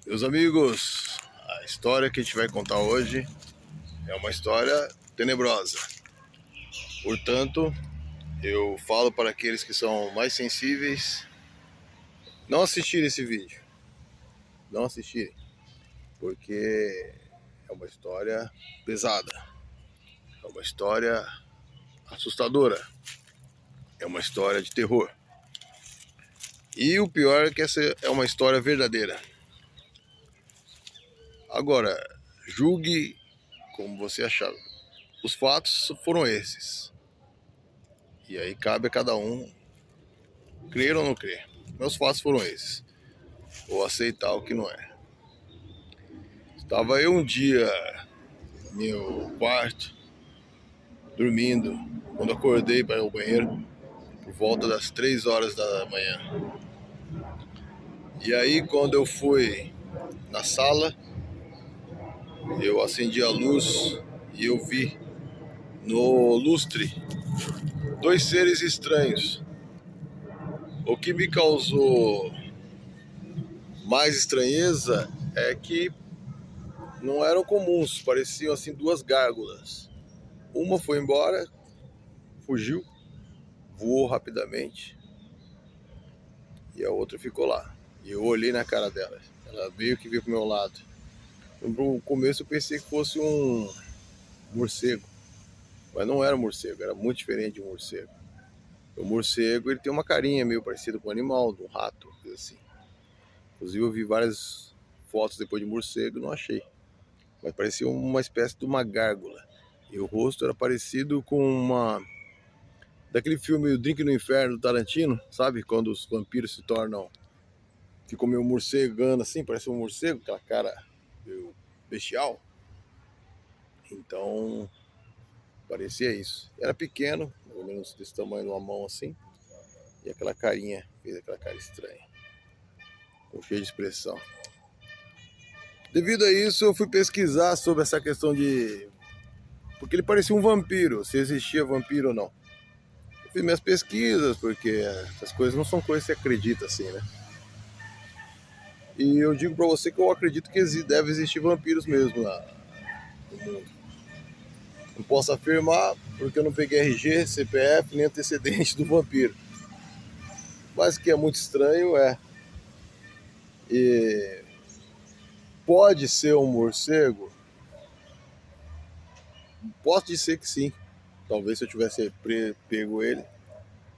Meus amigos, a história que a gente vai contar hoje é uma história tenebrosa. Portanto, eu falo para aqueles que são mais sensíveis não assistirem esse vídeo. Não assistirem, porque é uma história pesada, é uma história assustadora, é uma história de terror. E o pior é que essa é uma história verdadeira. Agora, julgue como você achar. Os fatos foram esses. E aí cabe a cada um crer ou não crer. Meus fatos foram esses. Ou aceitar o que não é. Estava eu um dia no meu quarto, dormindo, quando acordei para ir ao banheiro, por volta das 3 horas da manhã. E aí, quando eu fui na sala, eu acendi a luz e eu vi no lustre 2 seres estranhos. O que me causou mais estranheza é que não eram comuns, pareciam assim 2 gárgulas. Uma foi embora, fugiu, voou rapidamente e a outra ficou lá. E eu olhei na cara dela, ela veio pro meu lado. No começo eu pensei que fosse um morcego, mas não era um morcego, era muito diferente de um morcego. O morcego ele tem uma carinha meio parecida com um animal, de um rato, assim. Inclusive eu vi várias fotos depois de morcego e não achei. Mas parecia uma espécie de uma gárgula. E o rosto era parecido com uma... daquele filme O Drink no Inferno do Tarantino, sabe? Quando os vampiros se tornam... ficam meio morcegando assim, parece um morcego, aquela cara meio bestial. Então, parecia isso. Era pequeno, mais ou menos desse tamanho de uma mão assim. E aquela carinha, fez aquela cara estranha, com cheio de expressão. Devido a isso, eu fui pesquisar sobre essa questão de... porque ele parecia um vampiro, se existia vampiro ou não. Eu fiz minhas pesquisas, porque essas coisas não são coisas que você acredita assim, né? E eu digo pra você que eu acredito que deve existir vampiros mesmo lá no mundo. Não posso afirmar, porque eu não peguei RG, CPF, nem antecedente do vampiro. Mas que é muito estranho, é. E pode ser um morcego? Pode ser que sim. Talvez se eu tivesse pego ele,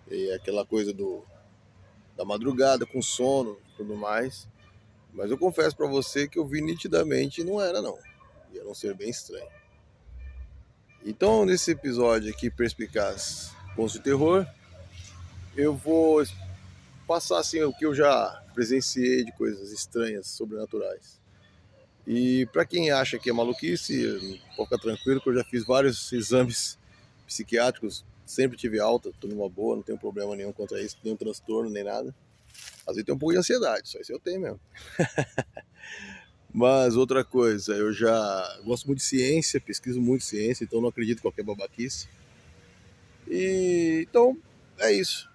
e aquela coisa da madrugada, com sono e tudo mais. Mas eu confesso pra você que eu vi nitidamente e não era não. E era um ser bem estranho. Então, nesse episódio aqui, Perspicaz Contos de Terror, eu vou passar assim o que eu já presenciei de coisas estranhas, sobrenaturais. E para quem acha que é maluquice, pode ficar tranquilo que eu já fiz vários exames psiquiátricos, sempre tive alta, tô numa boa, não tenho problema nenhum contra isso, nenhum transtorno, nem nada. Às vezes tem um pouco de ansiedade, só isso eu tenho mesmo. Mas outra coisa, eu já gosto muito de ciência, pesquiso muito ciência, então não acredito em qualquer babaquice. E então é isso.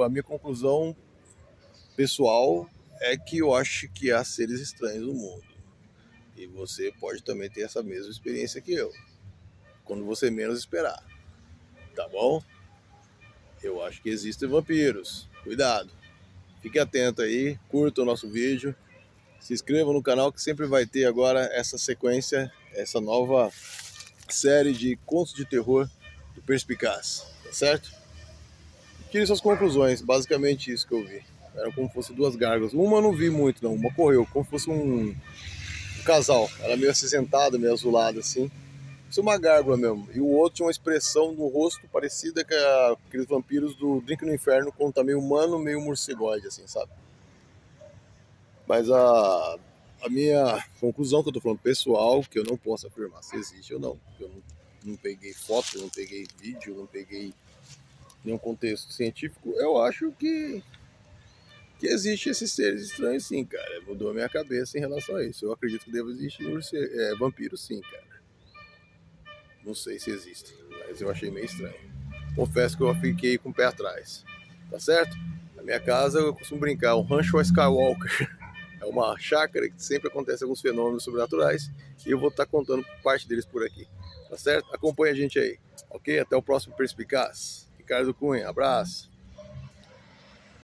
A minha conclusão pessoal é que eu acho que há seres estranhos no mundo. E você pode também ter essa mesma experiência que eu, quando você menos esperar. Tá bom? Eu acho que existem vampiros. Cuidado. Fique atento aí, curta o nosso vídeo. Se inscreva no canal que sempre vai ter agora essa sequência, essa nova série de contos de terror do Perspicaz, tá certo? Tire suas conclusões, basicamente isso que eu vi. Era como se fosse 2 gárgulas. Uma eu não vi muito não, uma correu, como se fosse um casal. Ela meio acinzentada, meio azulada assim. Isso é uma gárgula mesmo. E o outro tinha uma expressão no rosto parecida com aqueles vampiros do Drink no Inferno, quando tá meio humano, meio morcegoide, assim, sabe? Mas a minha conclusão que eu tô falando pessoal, que eu não posso afirmar se existe ou não. Eu não peguei foto, não peguei vídeo, não peguei nenhum contexto científico. Eu acho que existe esses seres estranhos sim, cara. Mudou a minha cabeça em relação a isso. Eu acredito que deve existir vampiros sim, cara. Não sei se existe, mas eu achei meio estranho. Confesso que eu fiquei com o pé atrás. Tá certo? Na minha casa eu costumo brincar, um rancho Skywalker. É uma chácara que sempre acontece alguns fenômenos sobrenaturais e eu vou estar contando parte deles por aqui. Tá certo? Acompanha a gente aí. Ok? Até o próximo Perspicaz. Ricardo Cunha, abraço.